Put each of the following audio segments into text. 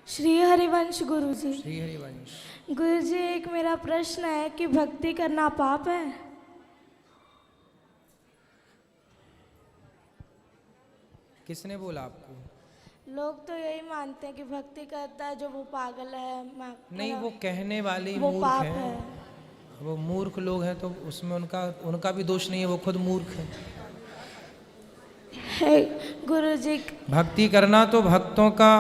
श्री हरिवंश गुरु जी। श्री हरिवंश। गुरु जी, एक मेरा प्रश्न है कि भक्ति करना पाप है? किसने बोला आपको? लोग तो यही मानते हैं कि भक्ति करता है जो वो पागल है। नहीं, वो कहने वाले ही वो मूर्ख पाप हैं। है। वो मूर्ख लोग हैं तो उसमें उनका भी दोष नहीं है, वो खुद मूर्ख है। गुरु जी, भक्ति करना तो भक्तों का,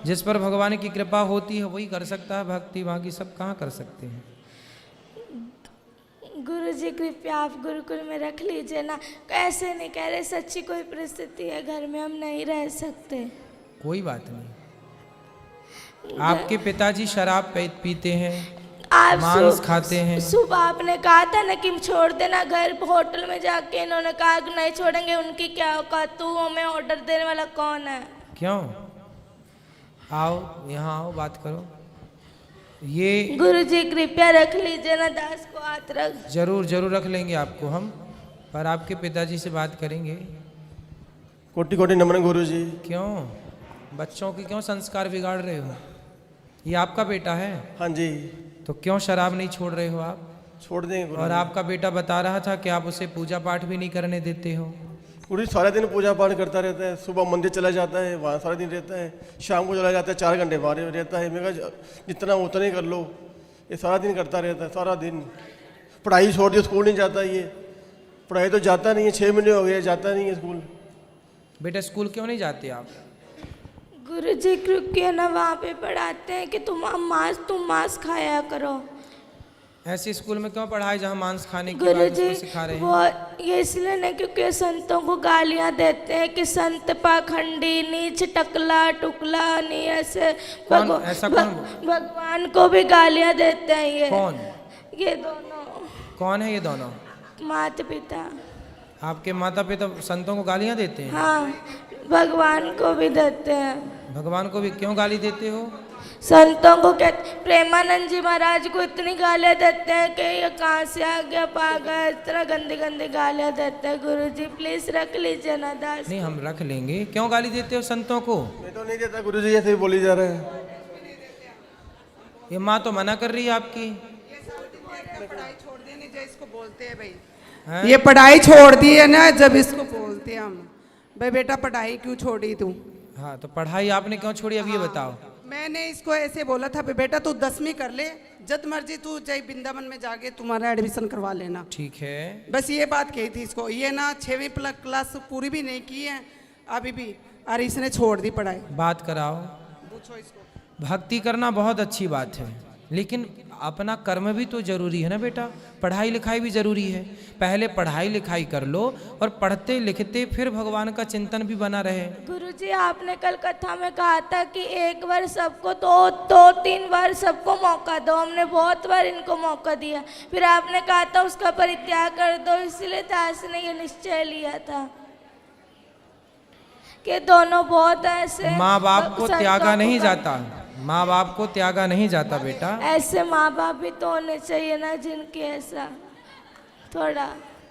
जिस पर भगवान की कृपा होती है वही कर सकता है भक्ति, बाकी सब कहाँ कर सकते हैं। गुरु जी कृपया आप गुरुकुल में रख लीजिए ना। ऐसे नहीं कह रहे, सच्ची कोई परिस्थिति है, घर में हम नहीं रह सकते। कोई बात नहीं। आपके पिताजी शराब पीते हैं, आप मांस खाते हैं। सुबह आपने कहा था ना कि छोड़ देना घर, होटल में जाके इन्होंने कहा कि नहीं छोड़ेंगे। उनकी क्या औकात, तू हमें ऑर्डर देने वाला कौन है? क्यों? आओ यहाँ आओ, बात करो। ये गुरु जी कृपया रख लीजिए ना, दास को हाथ रख। जरूर जरूर रख लेंगे आपको हम, पर आपके पिताजी से बात करेंगे। कोटि कोटि नमन गुरु जी। क्यों बच्चों की क्यों संस्कार बिगाड़ रहे हो? ये आपका बेटा है? हाँ जी। तो क्यों शराब नहीं छोड़ रहे हो आप? छोड़ देंगे गुरु और जी। आपका बेटा बता रहा था कि आप उसे पूजा पाठ भी नहीं करने देते हो। गुरु जी सारा दिन पूजा पाठ करता रहता है, सुबह मंदिर चला जाता है, वहाँ सारा दिन रहता है, शाम को चला जाता है, 4 घंटे बाहर रहता है। मैं कहा जितना उतना ही कर लो, ये सारा दिन करता रहता है, सारा दिन। पढ़ाई छोड़ दी, स्कूल नहीं जाता ये, पढ़ाई तो जाता नहीं है, 6 महीने हो गए जाता नहीं है स्कूल। बेटा स्कूल क्यों नहीं जाते आप? गुरु जी क्योंकि ना वहाँ पे पढ़ाते हैं कि तुम मांस खाया करो। ऐसे स्कूल में क्यों पढ़ाई जहाँ मांस खाने की गुरु बात जी उसको सिखा रहे हैं? वो ये इसलिए नहीं क्योंकि संतों को गालियाँ देते हैं कि संत पाखंडी, नीच, टकला टुकला, नहीं ऐसे। कौन ऐसा कौन? भगवान को भी गालियाँ देते हैं ये। कौन? ये दोनों। कौन है ये दोनों? माता पिता। आपके माता पिता संतों को गालियाँ देते हैं? हाँ, भगवान को भी देते हैं। भगवान को भी क्यों गाली देते हो? संतों को कहते, प्रेमानंद जी महाराज को इतनी गालियाँ देते हैं कि ये कहाँ से आ गया पागल, इस तरह गंदी गंदी गालियाँ देते हैं। गुरु जी प्लीज रख लीजिए ना दास। नहीं, हम रख लेंगे। क्यों गाली देते हो संतों को? मैं तो नहीं देता गुरु जी, ऐसे ही बोली जा रहा है। ये माँ तो मना कर रही है आपकी। पढ़ाई छोड़ देने जो इसको बोलते हैं भाई, हैं? ये पढ़ाई छोड़ दी है ना, जब इसको बोलते हैं हम भाई बेटा पढ़ाई क्यों छोड़ी तू? हाँ, तो पढ़ाई आपने क्यों छोड़ी अब ये बताओ। मैंने इसको ऐसे बोला था बेटा तू 10वीं कर ले, जब मर्जी तू जय वृंदावन में जाके तुम्हारा एडमिशन करवा लेना। ठीक है। बस ये बात कही थी इसको। ये ना 6वीं क्लास पूरी भी नहीं की है अभी भी, और इसने छोड़ दी पढ़ाई। बात कराओ। पूछो इसको। भक्ति करना बहुत अच्छी बात है, लेकिन अपना कर्म भी तो जरूरी है ना बेटा। पढ़ाई लिखाई भी जरूरी है। पहले पढ़ाई लिखाई कर लो और पढ़ते लिखते फिर भगवान का चिंतन भी बना रहे। गुरु जी आपने कल कथा में कहा था कि एक बार सबको दो 3 बार सबको मौका दो। हमने बहुत बार इनको मौका दिया, फिर आपने कहा था उसका परित्याग कर दो। इसलिए दास ने ये निश्चय लिया था कि दोनों बहुत ऐसे। माँ बाप को संतों त्यागा को नहीं जाता, माँ बाप को त्यागा नहीं जाता बेटा। ऐसे माँ बाप भी तो होने चाहिए ना, जिनके ऐसा थोड़ा।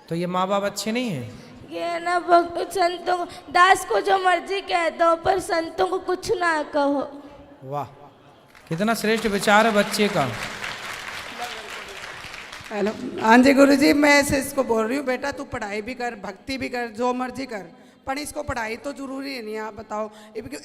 तो ये माँ बाप अच्छे नहीं हैं? ये ना संतों को, दास को जो मर्जी कह दो पर संतों को कुछ ना कहो। वाह, कितना श्रेष्ठ विचार है बच्चे का। हेलो, हाँ जी गुरु जी, मैं ऐसे इसको बोल रही हूँ बेटा तू पढ़ाई भी कर, भक्ति भी कर, जो मर्जी कर, पर इसको पढ़ाई तो जरूरी है नहीं। आप बताओ,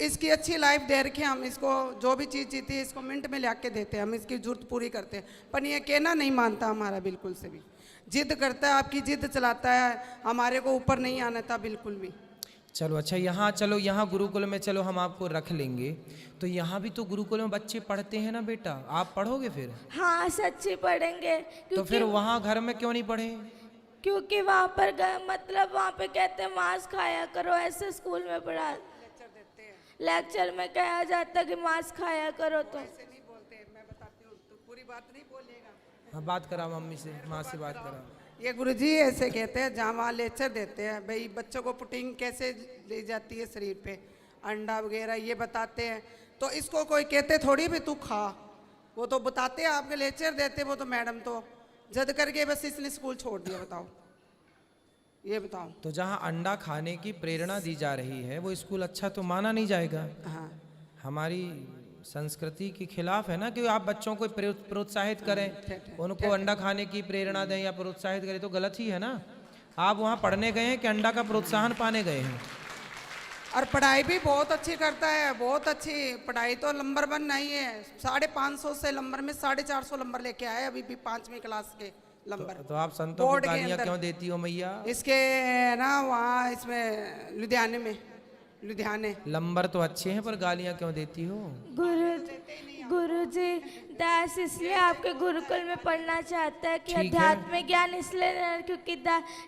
इसकी अच्छी लाइफ दे रखे हम इसको, जो भी चीज़ जीती है इसको मिनट में ला के देते हैं हम, इसकी जरूरत पूरी करते हैं। पर ये कहना नहीं मानता हमारा बिल्कुल से भी, जिद करता है, आपकी जिद चलाता है, हमारे को ऊपर नहीं आना था बिल्कुल भी। चलो अच्छा, यहाँ चलो, यहाँ गुरुकुल में चलो, हम आपको रख लेंगे। तो यहाँ भी तो गुरुकुल में बच्चे पढ़ते हैं ना बेटा, आप पढ़ोगे फिर? हाँ सच्ची पढ़ेंगे। तो फिर वहाँ घर में क्यों नहीं पढ़े? क्योंकि वहाँ पर मतलब वहाँ पे कहते हैं मांस खाया करो। ऐसे स्कूल में पढ़ा लेक्चर में कहा जाता है कि मांस खाया करो। तो नहीं बोलते, मैं बताती हूँ, तो पूरी बात नहीं बोलेगा। हाँ, बात कराओ मम्मी से, माँ से बात कराओ। ये गुरुजी ऐसे कहते हैं, जहाँ वहाँ लेक्चर देते हैं भाई बच्चों को प्रोटीन कैसे ले जाती है शरीर पे, अंडा वगैरह ये बताते हैं। तो इसको कोई कहते थोड़ी भी तू खा, वो तो बताते हैं, आपके लेक्चर देते वो तो मैडम तो जद करके बस इसने स्कूल छोड़ दिया। बताओ, ये बताओ। तो जहाँ अंडा खाने की प्रेरणा दी जा रही है वो स्कूल अच्छा तो माना नहीं जाएगा। हाँ, हमारी संस्कृति के खिलाफ है ना कि आप बच्चों को प्रोत्साहित करें, उनको अंडा खाने की प्रेरणा दें या प्रोत्साहित करें, तो गलत ही है ना। आप वहाँ पढ़ने गए हैं कि अंडा का प्रोत्साहन पाने गए हैं? और पढ़ाई भी बहुत अच्छी करता है, बहुत अच्छी पढ़ाई, तो नंबर 1 नहीं है। 550 से नंबर में 450 नंबर लेके आए अभी भी 5वीं क्लास के नंबर। तो आप संतों को बोर्ड के गालियाँ अंदर। क्यों देती हो मैया? इसके ना वहाँ इसमें लुधियाने नंबर तो अच्छे हैं पर गालियाँ क्यों देती हो? गुरुजी, दास इसलिए आपके गुरुकुल में पढ़ना चाहता है कि ठीक है। अध्यात्म ज्ञान इसलिए नहीं, क्योंकि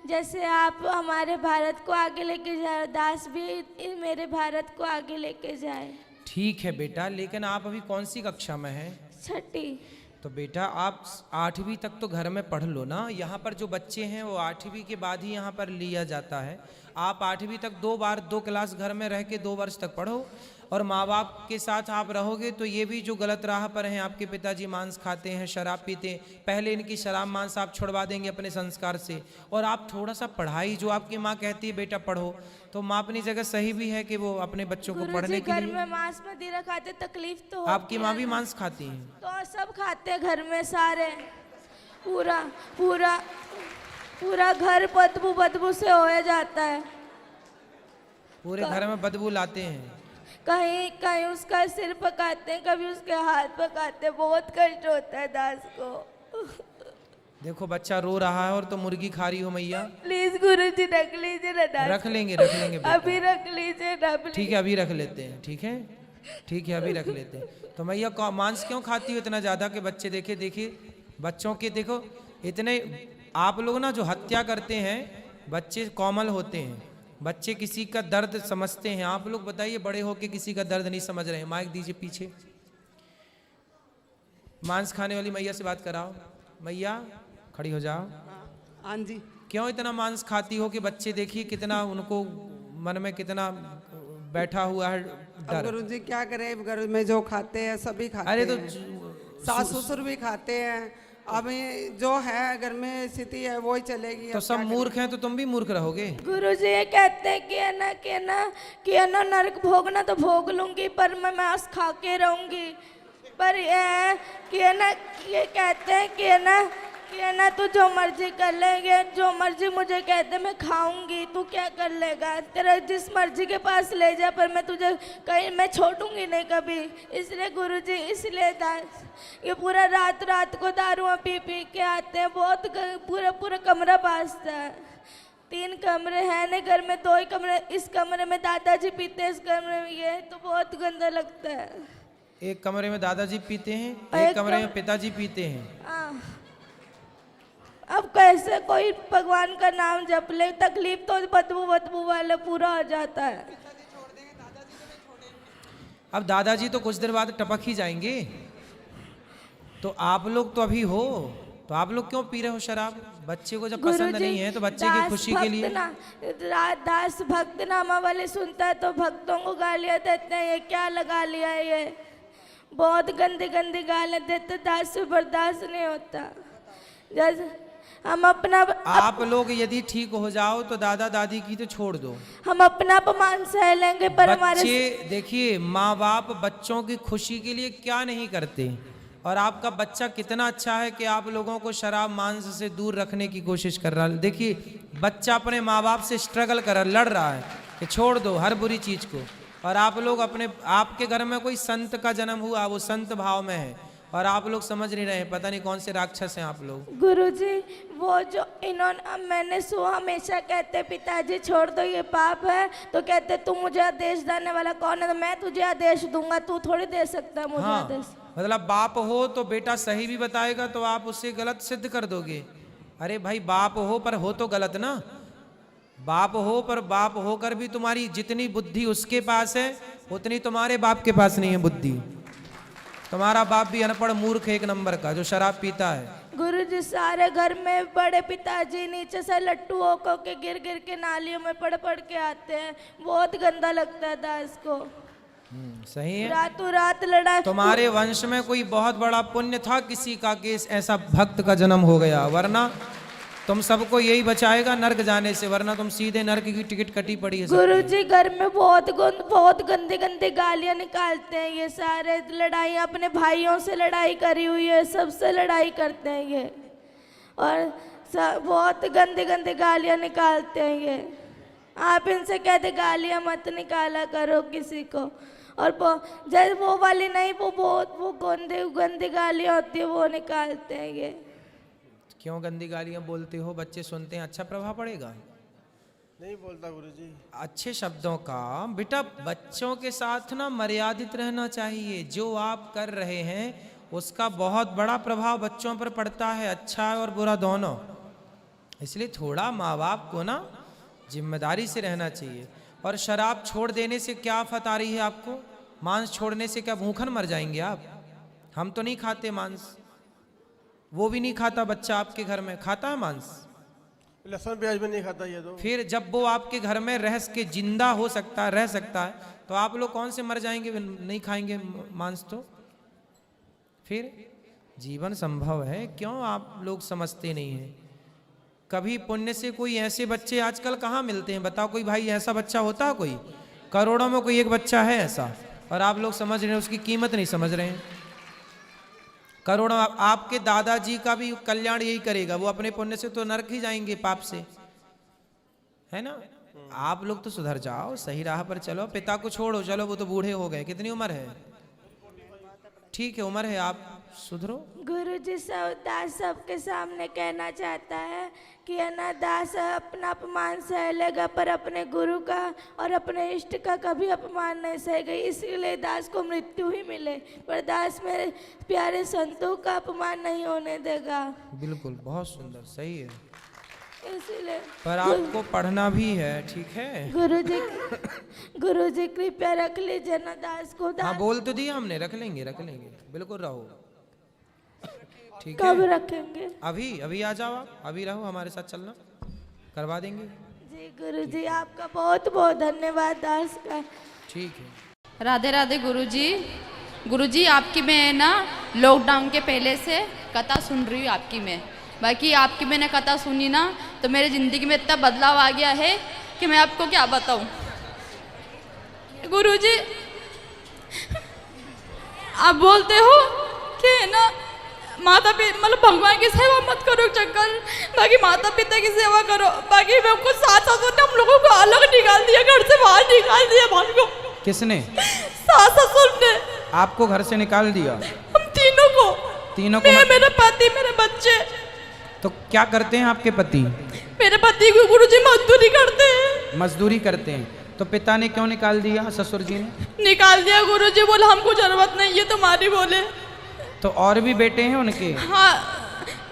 जैसे आप हमारे भारत को आगे लेके जाए, दास भी मेरे भारत को आगे लेके जाए। ठीक है बेटा, लेकिन आप अभी कौन सी कक्षा में हैं? 6ठी। तो बेटा आप 8वीं तक तो घर में पढ़ लो ना। यहाँ पर जो बच्चे हैं वो 8वीं के बाद ही यहाँ पर लिया जाता है। आप 8वीं तक 2 क्लास घर में रह के 2 वर्ष तक पढ़ो, और माँ बाप के साथ आप रहोगे तो ये भी जो गलत राह पर हैं, आपके पिताजी मांस खाते हैं, शराब पीते हैं, पहले इनकी शराब मांस आप छुड़वा देंगे अपने संस्कार से। और आप थोड़ा सा पढ़ाई, जो आपकी माँ कहती है बेटा पढ़ो, तो माँ अपनी जगह सही भी है कि वो अपने बच्चों को पढ़ने के घर लिए। में मांस मदिरा खाते, तकलीफ तो आपकी माँ भी मांस खाती है? तो सब खाते हैं घर में सारे, पूरा पूरा पूरा घर बदबू से हो जाता है। पूरे घर में बदबू लाते हैं? कहीं कहीं उसका सिर पकाते हैं, कभी उसके हाथ पकाते हैं, बहुत कष्ट होता है दास को। देखो बच्चा रो रहा है और तो मुर्गी खा रही हो मैया। प्लीज गुरुजी रख लीजिए ना दास। रख लेंगे बेटा। अभी रख लीजिए ना please। ठीक है अभी रख लेते हैं। ठीक है ठीक है अभी रख लेते हैं। तो मैया मांस क्यों खाती हो इतना ज़्यादा कि बच्चे देखिए बच्चों के, देखो इतने आप लोग ना जो हत्या करते हैं, बच्चे कोमल होते हैं, बच्चे किसी का दर्द समझते हैं। आप लोग बताइए बड़े होके किसी का दर्द नहीं समझ रहे हैं। माइक दीजिए पीछे। मांस खाने वाली मैया से बात कराओ। मैया खड़ी हो जाओ। हाँ जी। क्यों इतना मांस खाती हो कि बच्चे देखिए कितना उनको मन में कितना बैठा हुआ है डर। गुरुजी क्या करें, घर में जो खाते हैं सभी खाते अरे तो हैं, सास ससुर भी खाते हैं। अब ये जो है घर में स्थिति है वो ही चलेगी। तो सब मूर्ख हैं तो तुम भी मूर्ख रहोगे। गुरुजी ये कहते हैं कि है ना नरक भोगना तो भोग लूंगी, पर मैं मांस खा के रहूंगी। पर ये है कि है ना, ये कहते हैं कि है ना तू जो मर्जी कर लेंगे, जो मर्जी मुझे कहते मैं खाऊंगी, तू क्या कर लेगा, तेरा जिस मर्जी के पास ले जा, पर मैं तुझे कहीं मैं छोड़ूंगी नहीं कभी। इसलिए गुरुजी, इसलिए दास ये पूरा रात को दारुआं पी के आते हैं, बहुत पूरा कमरा बासता है। 3 कमरे हैं नहीं घर में, 2 ही कमरे, इस कमरे में दादाजी पीते हैं, इस कमरे में ये, तो बहुत गंदा लगता है। एक कमरे में दादाजी पीते हैं, एक कमरे में पिताजी पीते हैं। अब कैसे कोई भगवान का नाम जप ले, तकलीफ तो बदबू वाले पूरा हो जाता है। अब दादाजी तो कुछ देर बाद टपक ही जाएंगे। तो आप लोग तो अभी हो, तो आप लोग क्यों पी रहे हो शराब? बच्चे को जब पसंद नहीं है तो बच्चे की खुशी के लिए। दास भक्त नामा वाले सुनता है तो भक्तों को गालियां देते हैं, ये क्या लगा लिया है, ये बहुत गंदी गालियां देते, दास से बर्दाश्त नहीं होता। जैसे हम अपना आप लोग यदि ठीक हो जाओ तो दादा दादी की तो छोड़ दो, हम अपना अपमान सह लेंगे, पर हमारे बच्चे देखिए माँ बाप बच्चों की खुशी के लिए क्या नहीं करते। और आपका बच्चा कितना अच्छा है कि आप लोगों को शराब मांस से दूर रखने की कोशिश कर रहा है। देखिए बच्चा अपने माँ बाप से स्ट्रगल कर लड़ रहा है कि छोड़ दो हर बुरी चीज को, और आप लोग आपके घर में कोई संत का जन्म हुआ, वो संत भाव में है, और आप लोग समझ नहीं रहे, पता नहीं कौन से राक्षस हैं आप लोग। गुरुजी वो जो इन्होंने, मैंने हमेशा कहते पिताजी छोड़ दो ये पाप है, तो कहते तू मुझे आदेश देने वाला कौन है, तो मैं तुझे आदेश दूंगा, तू थोड़ी दे सकता है मुझे आदेश। मतलब बाप हो तो बेटा सही भी बताएगा तो आप उसे गलत सिद्ध कर दोगे। अरे भाई बाप हो पर हो तो गलत ना, बाप हो पर बाप होकर भी तुम्हारी जितनी बुद्धि उसके पास है उतनी तुम्हारे बाप के पास नहीं है बुद्धि। तुम्हारा बाप भी अनपढ़ मूर्ख 1 नंबर का जो शराब पीता है। गुरुजी सारे घर में बड़े पिताजी नीचे से लट्टू होकर के गिर के नालियों में पड़ के आते हैं, बहुत गंदा लगता है दास को। सही है। रातों रात लड़ाई। तुम्हारे वंश में कोई बहुत बड़ा पुण्य था किसी का कि ऐसा भक्त का जन्म हो गया, वरना तुम सबको यही बचाएगा नर्क जाने से, वरना तुम सीधे नर्क की टिकट कटी पड़ी है। गुरुजी घर में बहुत गंदे गंदे गालियां निकालते हैं ये सारे, लड़ाई अपने भाइयों से लड़ाई करी हुई है, सबसे लड़ाई करते हैं ये, और बहुत गंदे गंदे गालियां निकालते हैं ये। आप इनसे कहते गालियां मत निकाला करो किसी को, और जैसे वो वाली नहीं, वो गंदी गालियां होती है वो निकालते हैं ये। क्यों गंदी गालियां बोलते हो? बच्चे सुनते हैं, अच्छा प्रभाव पड़ेगा? नहीं बोलता गुरुजी। अच्छे शब्दों का बेटा बच्चों के साथ ना मर्यादित रहना चाहिए। जो आप कर रहे हैं उसका बहुत बड़ा प्रभाव बच्चों पर पड़ता है, अच्छा और बुरा दोनों। इसलिए थोड़ा माँ बाप को ना जिम्मेदारी से रहना चाहिए। और शराब छोड़ देने से क्या आफत आ रही है आपको? मांस छोड़ने से क्या भूखन मर जाएंगे आप? हम तो नहीं खाते मांस, वो भी नहीं खाता बच्चा आपके घर में, खाता है मांस? लहसुन प्याज भी नहीं खाता ये तो। फिर जब वो आपके घर में रह के जिंदा हो सकता है, रह सकता है, तो आप लोग कौन से मर जाएंगे नहीं खाएंगे मांस? तो फिर जीवन संभव है, क्यों आप लोग समझते नहीं हैं? कभी पुण्य से कोई ऐसे बच्चे आजकल कहाँ मिलते हैं? बताओ कोई भाई ऐसा बच्चा होता है? कोई करोड़ों में कोई एक बच्चा है ऐसा, और आप लोग समझ रहे हैं, उसकी कीमत नहीं समझ रहे हैं। करोड़ों, आपके दादाजी का भी कल्याण यही करेगा, वो अपने पुण्य से तो नरक ही जाएंगे पाप से, है ना? आप लोग तो सुधर जाओ, सही राह पर चलो, पिता को छोड़ो, चलो वो तो बूढ़े हो गए, कितनी उम्र है? ठीक है उम्र है, आप सुधरो। गुरुजी दास सबके सामने कहना चाहता है कि दास अपना अपमान सह लेगा पर अपने गुरु का और अपने इष्ट का कभी अपमान नहीं सहेगा, इसीलिए दास को मृत्यु ही मिले, पर दास मेरे प्यारे संतों का अपमान नहीं होने देगा। बिल्कुल, बहुत सुंदर, सही है, इसीलिए पर आपको पढ़ना भी है, ठीक है? गुरुजी कृपया रख लीजिए ना दास को। हाँ बोल तो दिया हमने, रख लेंगे बिल्कुल, रहो, ठीक कब है? रखेंगे? अभी आ जाओ आप, अभी रहो, हमारे साथ चलना, करवा देंगे। जी गुरुजी, आपका बहुत बहुत धन्यवाद दास का। ठीक है। राधे राधे गुरुजी। गुरुजी आपकी मैं ना लॉकडाउन के पहले से कथा सुन रही हूँ आपकी मैं, बाकी आपकी मैंने कथा सुनी ना तो मेरी ज़िंदगी में इतना बदलाव आ गया है कि मैं आपको क्या बताऊँ। गुरुजी आप बोलते हो कि ना माता पिता मतलब भगवान की सेवा मत करो चक्कर, बाकी माता पिता की सेवा करो, बाकी मैं कुछ सास ससुर ने हम लोगों को अलग निकाल दिया, घर से बाहर निकाल दिया भाई को। किसने? सास ससुर ने आपको घर से निकाल दिया? हम तीनों को मैं, मेरे पति, मेरे बच्चे। तो क्या करते हैं आपके पति? मेरे पति को गुरुजी मजदूरी करते हैं। मजदूरी करते हैं, तो पिता ने क्यों निकाल दिया? ससुर जी ने निकाल दिया। गुरुजी बोले हमको जरूरत नहीं है तुम्हारी, बोले। तो और भी बेटे हैं उनके? हाँ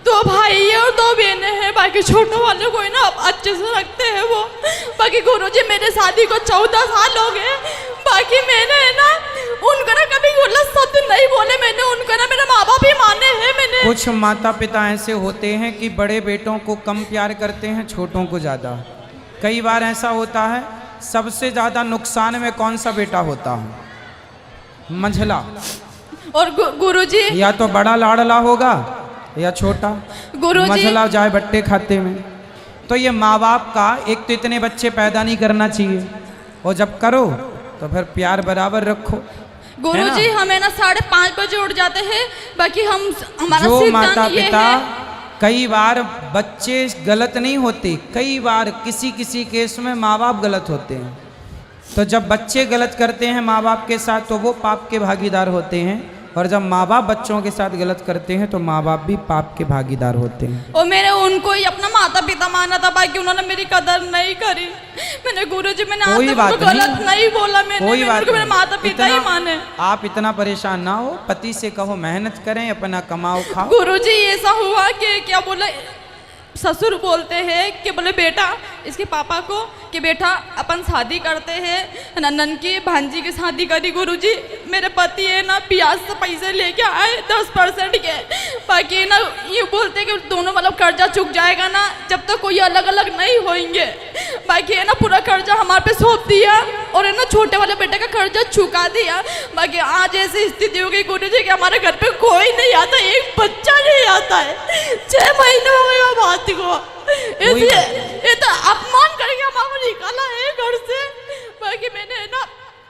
2 भाई है और 2 बहनें हैं, बाकी छोटों वाले को ना अच्छे से रखते हैं वो। बाकी गुरुजी मेरे शादी को 14 साल हो गए, बाकी मैंने ना उनका ना कभी गलत शब्द नहीं बोले, मैंने उनका ना मेरे माँ बाप ही माने हैं मैंने। कुछ माता पिता ऐसे होते हैं कि बड़े बेटों को कम प्यार करते हैं, छोटों को ज़्यादा। कई बार ऐसा होता है, सबसे ज़्यादा नुकसान में कौन सा बेटा होता है? मंझला। और गुरुजी या तो बड़ा लाडला होगा या छोटा। गुरुजी मंझला जाए बट्टे खाते में। तो ये माँ बाप का एक तो इतने बच्चे पैदा नहीं करना चाहिए, और जब करो तो फिर प्यार बराबर रखो। गुरुजी हमें ना 5:30 बजे उठ जाते हैं, बाकी हमारा जो सिद्धांत माता ये पिता है। कई बार बच्चे गलत नहीं होते, कई बार किसी केस में माँ बाप गलत होते हैं। तो जब बच्चे गलत करते हैं माँ बाप के साथ तो वो पाप के भागीदार होते हैं, और जब माँ बाप बच्चों के साथ गलत करते हैं तो माँ बाप भी पाप के भागीदार होते हैं। और मैंने उनको ही अपना माता पिता माना था, बाकी उन्होंने मेरी कदर नहीं करी। मैंने गुरुजी मैंने आज तक उनको गलत नहीं बोला, मैंने मेरे माता पिता ही माने। आप इतना परेशान ना हो, पति से कहो मेहनत करें, अपना कमाओ खाओ। गुरुजी ऐसा हुआ कि क्या बोला, ससुर बोलते हैं कि बोले बेटा इसके पापा को कि बेटा अपन शादी करते हैं, नंदन की भांजी की शादी करी। गुरुजी मेरे पति है ना ब्याज से पैसे लेके आए 10% के, बाकी ना ये बोलते कि दोनों मतलब कर्जा चुक जाएगा ना जब तक कोई अलग अलग नहीं होंगे। बाकी है ना पूरा कर्जा हमारे पे सौंप दिया, और है ना छोटे वाले बेटे का कर्जा चुका दिया। बाकी आज ऐसी स्थिति हो गई गुरुजी कि हमारे घर पे कोई नहीं आता, एक बच्चा नहीं आता है। 6 महीने हो गए बात को। इसलिए ये तो अपमान करके हमारा निकाला है घर से। बाकी मैंने है ना,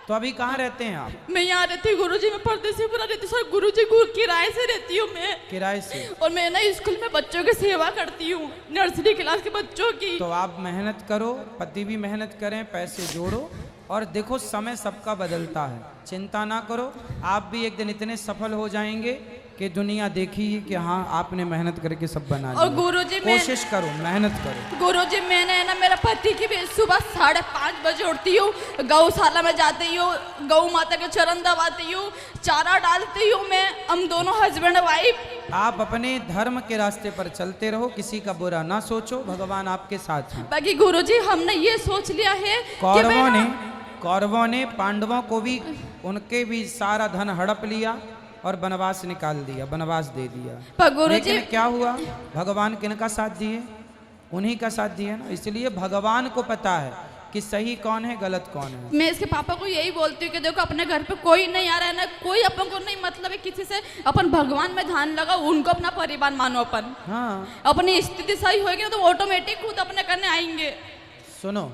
तो अभी कहाँ रहते हैं आप? मैं यहाँ रहती हूँ गुरुजी, मैं परदेसी पूरा रहती हूँ सर गुरुजी, किराए से रहती हूँ मैं। किराए से? और मैं ना स्कूल में बच्चों की सेवा करती हूँ, नर्सरी क्लास के बच्चों की। तो आप मेहनत करो, पति भी मेहनत करें, पैसे जोड़ो, और देखो समय सबका बदलता है, चिंता ना करो। आप भी एक दिन इतने सफल हो जाएंगे कि दुनिया देखी कि हाँ आपने मेहनत करके सब बना लिया। और गुरुजी कोशिश करो, मेहनत करो। गुरुजी मैंने है ना, मेरा पति की भी सुबह 5:30 बजे उठती हूँ, गौशाला में जाती हूँ, गौ माता के चरण दबाती हूँ, चारा डालती हूँ मैं, हम दोनों हस्बैंड वाइफ। आप अपने धर्म के रास्ते पर चलते रहो, किसी का बुरा ना सोचो, भगवान आपके साथ हैं। बाकी गुरुजी हमने ये सोच लिया है कौरवों ने पांडवों को भी, उनके भी सारा धन हड़प लिया और वनवास निकाल दिया, वनवास दे दिया। लेकिन क्या हुआ? भगवान किनका साथ दिए? उन्हीं का साथ दिए ना। इसलिए भगवान को पता है कि सही कौन है, गलत कौन है। मैं इसके पापा को यही बोलती हूँ कि देखो अपने घर पे कोई नहीं आ रहा है ना, कोई अपन को नहीं मतलब है किसी से, अपन भगवान में ध्यान लगाओ, उनको अपना परिवार मानो अपन। हाँ, अपनी स्थिति सही होगी ना तो ऑटोमेटिक खुद अपने करने आएंगे। सुनो,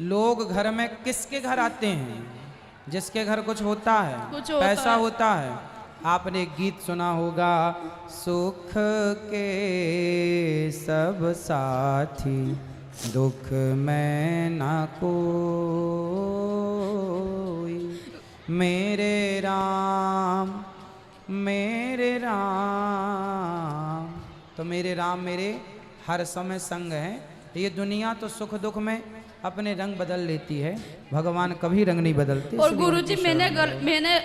लोग घर में किसके घर आते हैं? जिसके घर कुछ होता है, कुछ होता पैसा है। होता है। आपने एक गीत सुना होगा, सुख के सब साथी, दुख में ना कोई, मेरे राम तो मेरे राम मेरे हर समय संग हैं। ये दुनिया तो सुख दुख में अपने रंग बदल लेती है, भगवान कभी रंग नहीं बदलते। और गुरुजी मैंने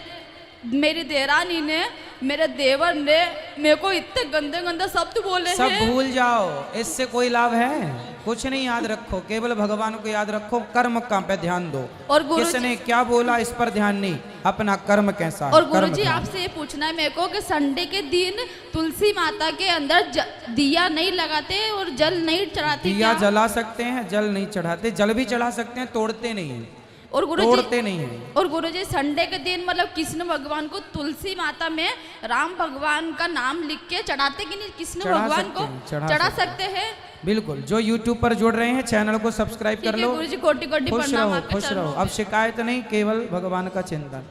मेरी देरानी ने, मेरे देवर ने मेरे को इतने गंदे गंदे शब्द बोले सब हैं। भूल जाओ, इससे कोई लाभ है? कुछ नहीं याद रखो, केवल भगवान को याद रखो, कर्म का पे ध्यान दो। और गुरुजी किसने क्या बोला इस पर ध्यान नहीं, अपना कर्म कैसा है। और गुरुजी आपसे ये पूछना है मेरे को कि संडे के दिन तुलसी माता के अंदर दिया नहीं लगाते और जल नहीं चढ़ाते? दिया जला सकते हैं, जल नहीं चढ़ाते। जल भी चढ़ा सकते हैं, तोड़ते नहीं है। और तोड़ते नहीं है। और गुरुजी संडे के दिन मतलब कृष्ण भगवान को तुलसी माता में राम भगवान का नाम लिख के चढ़ाते कि नहीं? कृष्ण भगवान को चढ़ा सकते हैं। बिल्कुल। जो YouTube पर जुड़ रहे हैं चैनल को सब्सक्राइब कर लो। गुरुजी कोटि कोटि खुश प्रणाम रहो, आपके खुश रहो। चरणों में। अब शिकायत नहीं, केवल भगवान का चिंतन।